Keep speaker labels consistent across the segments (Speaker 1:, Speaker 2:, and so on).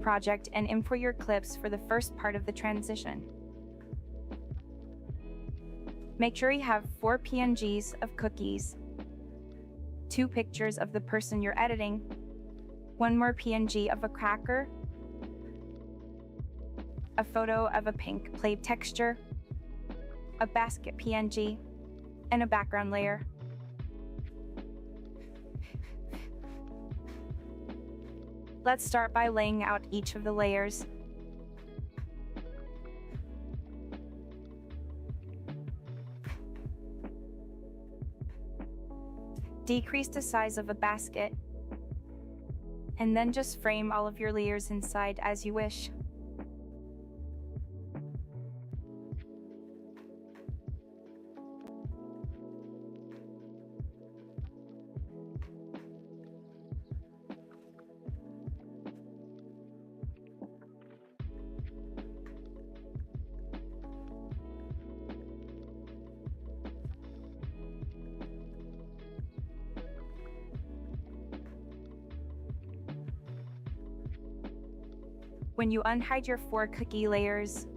Speaker 1: project and import your clips for the first part of the transition. Make sure you have 4 PNGs of cookies, 2 pictures of the person you're editing, 1 more PNG of a cracker, a photo of a pink plate texture, a basket PNG, and a background layer. Let's start by laying out each of the layers. Decrease the size of a basket, and then just frame all of your layers inside as you wish. When you unhide your 4 cookie layers,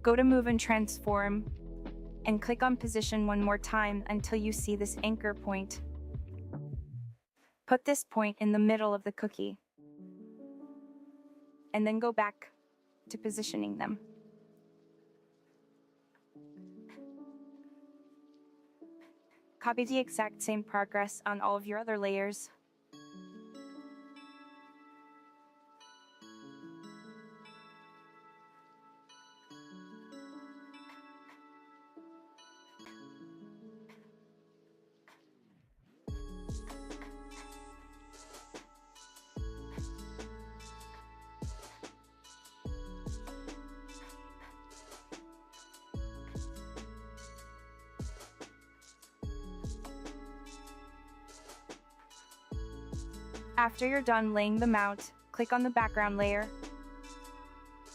Speaker 1: go to Move and Transform, and click on Position one more time until you see this anchor point. Put this point in the middle of the cookie, and then go back to positioning them. Copy the exact same progress on all of your other layers. After you're done laying them out, click on the background layer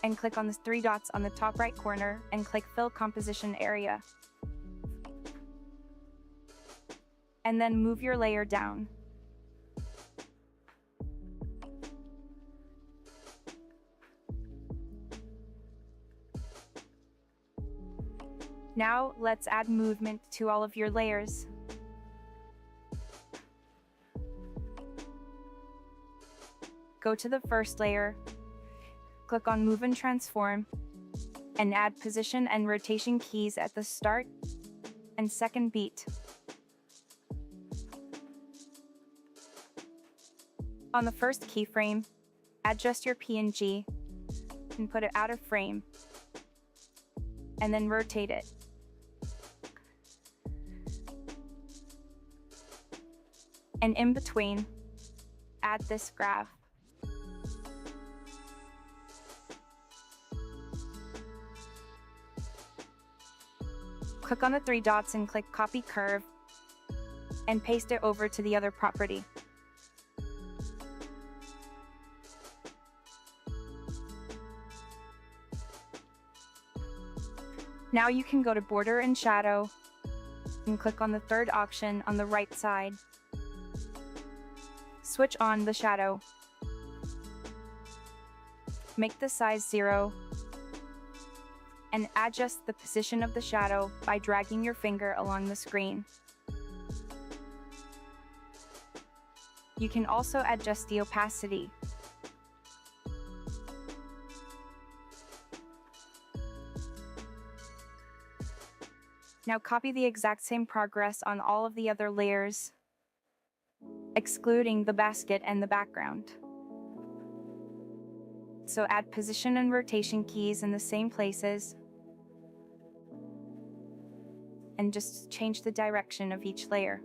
Speaker 1: and click on the 3 dots on the top right corner and click Fill Composition Area. And then move your layer down. Now let's add movement to all of your layers. Go to the first layer, click on Move and Transform, and add position and rotation keys at the start and second beat. On the first keyframe, adjust your PNG and put it out of frame, and then rotate it. And in between, add this graph. Click on the 3 dots and click Copy Curve and paste it over to the other property. Now you can go to Border and Shadow and click on the 3rd option on the right side. Switch on the shadow. Make the size 0. And adjust the position of the shadow by dragging your finger along the screen. You can also adjust the opacity. Now copy the exact same progress on all of the other layers, excluding the basket and the background. So add position and rotation keys in the same places, and just change the direction of each layer.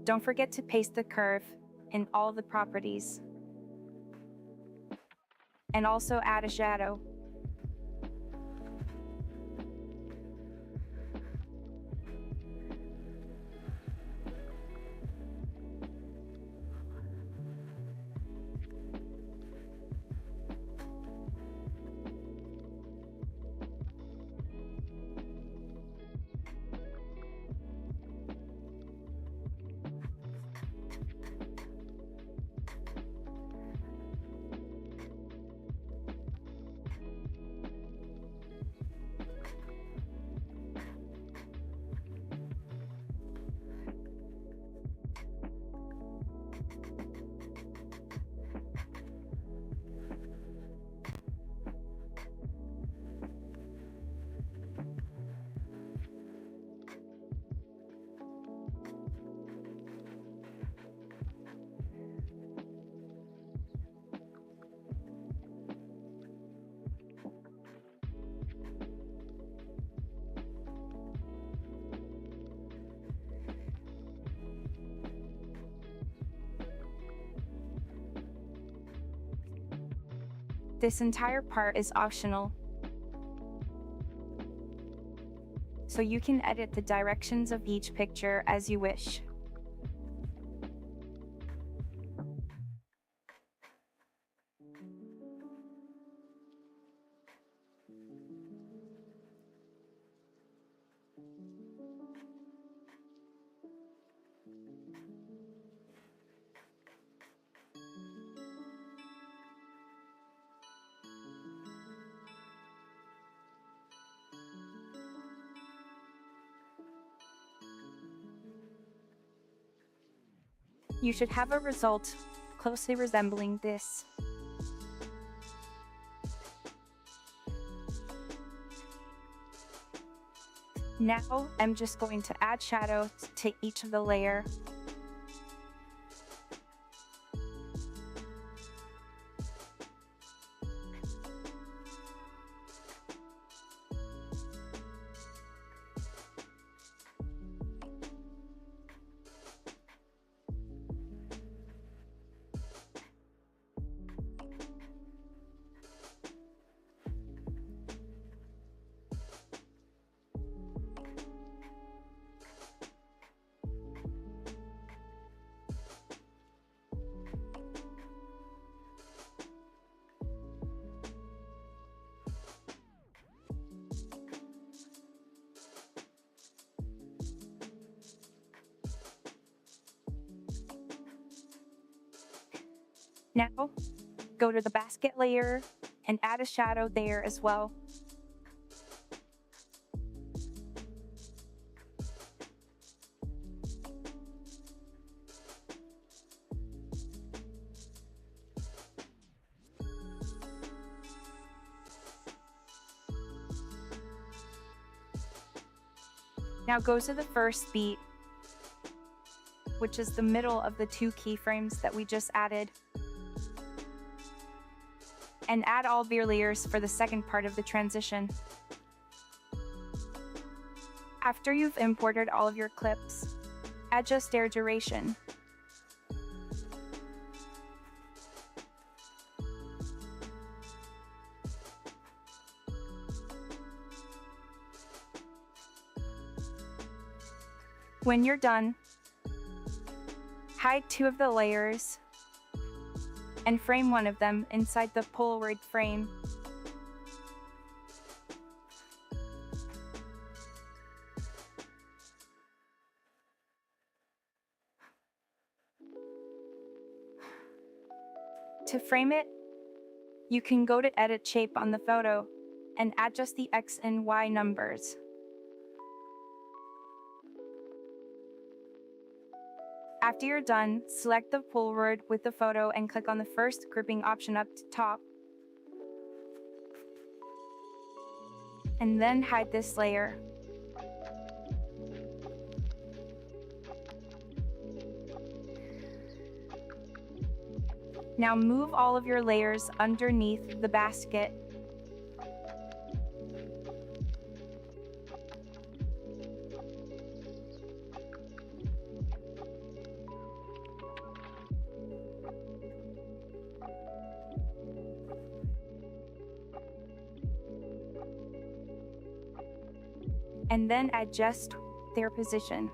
Speaker 1: Don't forget to paste the curve in all the properties, and also add a shadow. This entire part is optional, so you can edit the directions of each picture as you wish. You should have a result closely resembling this. Now, I'm just going to add shadow to each of the layer. Now, go to the basket layer and add a shadow there as well. Now go to the first beat, which is the middle of the two keyframes that we just added, and add all of your layers for the second part of the transition. After you've imported all of your clips, adjust their duration. When you're done, hide two of the layers and frame one of them inside the Polaroid frame. To frame it, you can go to Edit Shape on the photo and adjust the X and Y numbers. After you're done, select the Polaroid with the photo and click on the first grouping option up to top. And then hide this layer. Now move all of your layers underneath the basket. And then adjust their position.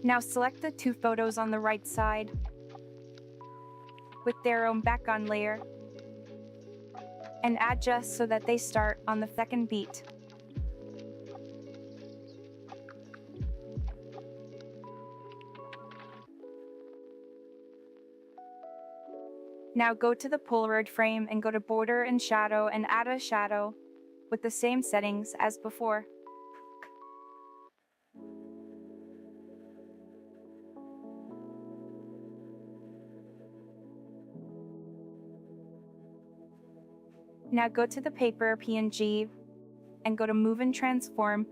Speaker 1: Now select the two photos on the right side. with their own background layer and adjust so that they start on the second beat. Now go to the Polaroid frame and go to Border and Shadow and add a shadow with the same settings as before. Now go to the paper PNG and go to Move and Transform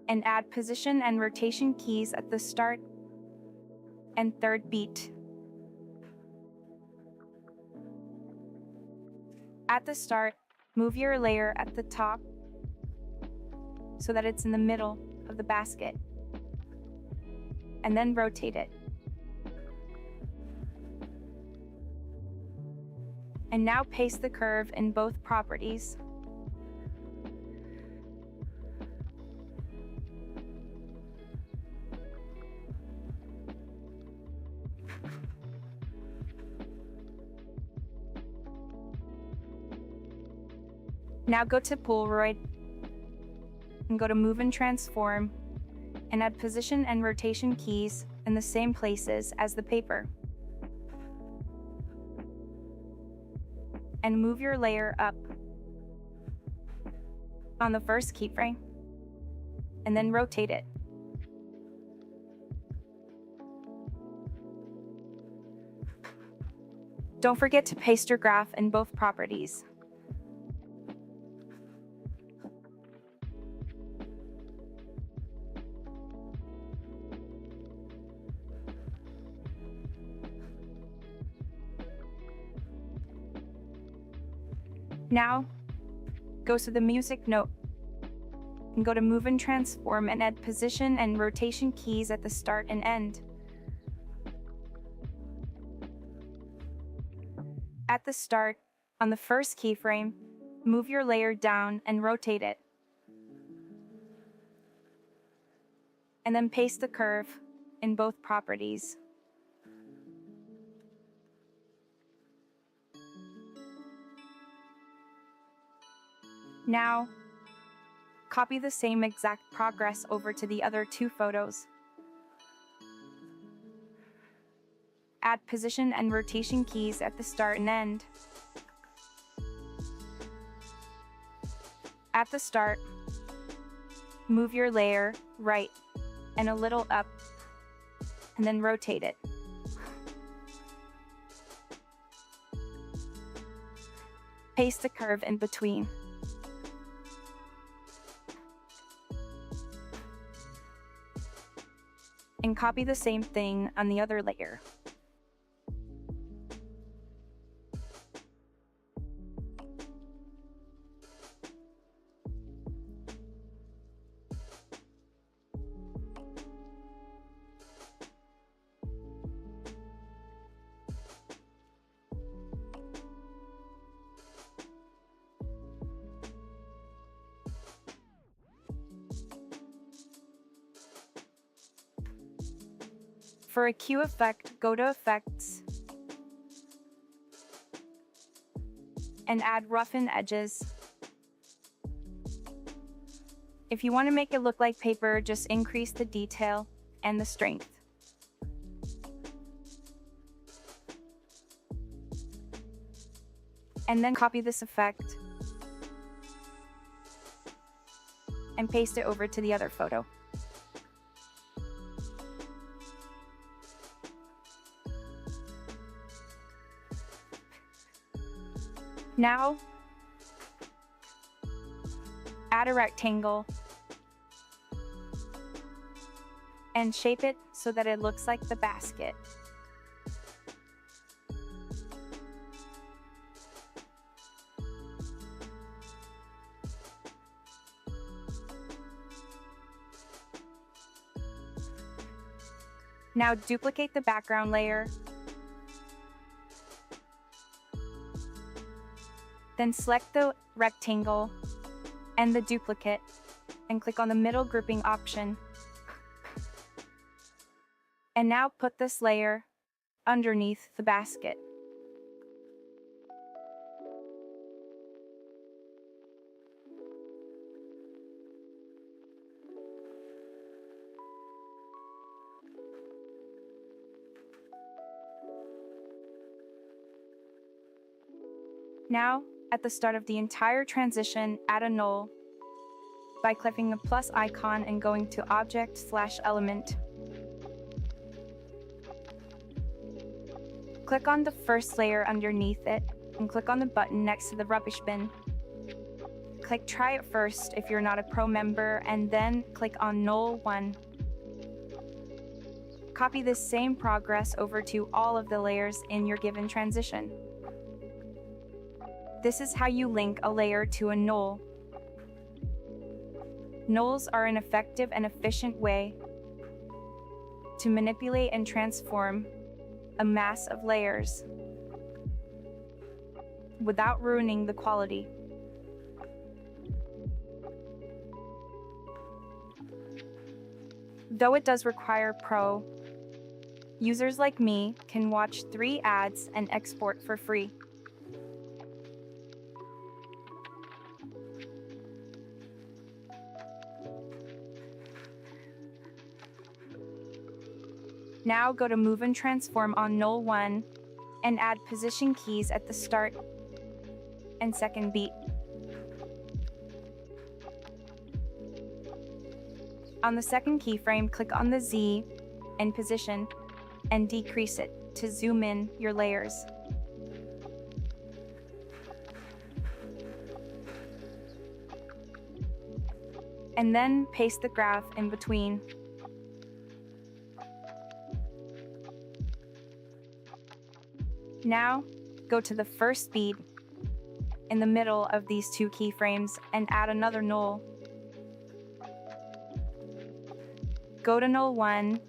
Speaker 1: and add position and rotation keys at the start and third beat. At the start, move your layer at the top so that it's in the middle of the basket, and then rotate it. And now paste the curve in both properties. Now go to Polaroid and go to Move and Transform and add position and rotation keys in the same places as the paper. And move your layer up on the first keyframe and then rotate it. Don't forget to paste your graph in both properties. Now, go to the music note and go to Move and Transform and add position and rotation keys at the start and end. At the start, on the first keyframe, move your layer down and rotate it. And then paste the curve in both properties. Now, copy the same exact progress over to the other two photos. Add position and rotation keys at the start and end. At the start, move your layer right and a little up, and then rotate it. Paste the curve in between. And copy the same thing on the other layer. For a Q effect, go to Effects and add Roughen Edges. If you want to make it look like paper, just increase the detail and the strength. And then copy this effect and paste it over to the other photo. Now, add a rectangle and shape it so that it looks like the basket. Now duplicate the background layer. Then select the rectangle and the duplicate and click on the middle grouping option. And now put this layer underneath the basket. Now, at the start of the entire transition, add a null by clicking the plus icon and going to Object/Element. Click on the first layer underneath it and click on the button next to the rubbish bin. Click Try It First if you're not a Pro member, and then click on Null 1. Copy this same progress over to all of the layers in your given transition. This is how you link a layer to a null. Nulls are an effective and efficient way to manipulate and transform a mass of layers without ruining the quality. Though it does require pro, users like me can watch 3 ads and export for free. Now go to Move and Transform on Null 1 and add position keys at the start and second beat. On the second keyframe, click on the Z and position and decrease it to zoom in your layers. And then paste the graph in between. Now, go to the first beat in the middle of these 2 keyframes and add another null. Go to null 1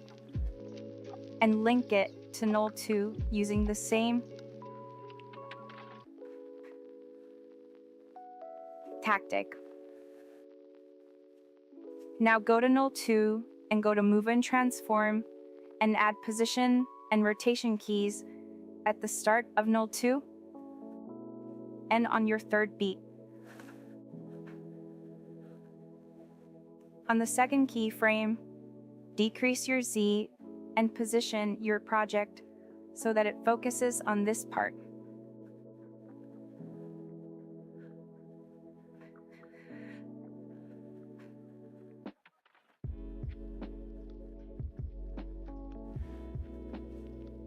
Speaker 1: and link it to null 2 using the same tactic. Now go to null 2 and go to Move and Transform and add position and rotation keys at the start of null 2 and on your third beat. On the second keyframe, decrease your Z and position your project so that it focuses on this part.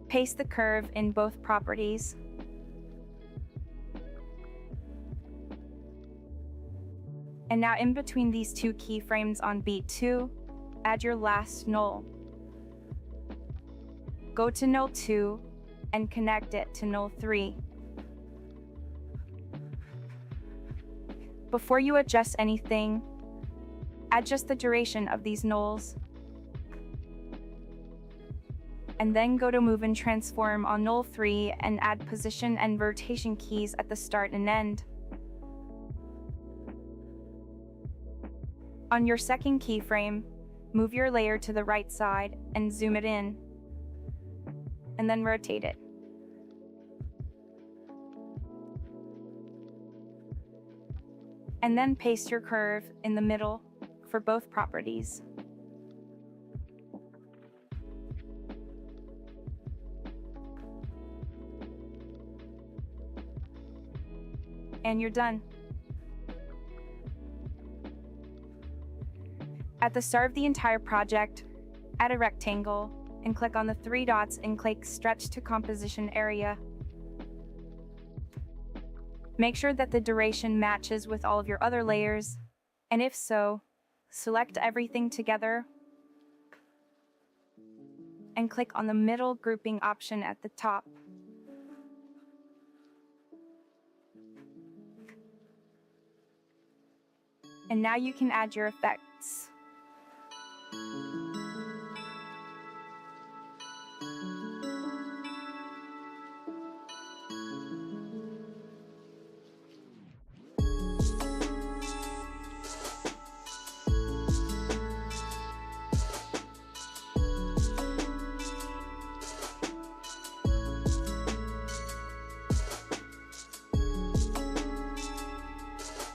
Speaker 1: Paste the curve in both properties. And now in between these 2 keyframes on beat 2, add your last null. Go to null 2 and connect it to null 3. Before you adjust anything, adjust the duration of these nulls. And then go to Move and Transform on null 3 and add position and rotation keys at the start and end. On your second keyframe, move your layer to the right side and zoom it in, and then rotate it. And then paste your curve in the middle for both properties. And you're done. At the start of the entire project, add a rectangle and click on the 3 dots and click Stretch to Composition Area. Make sure that the duration matches with all of your other layers, and if so, select everything together and click on the middle grouping option at the top. And now you can add your effects.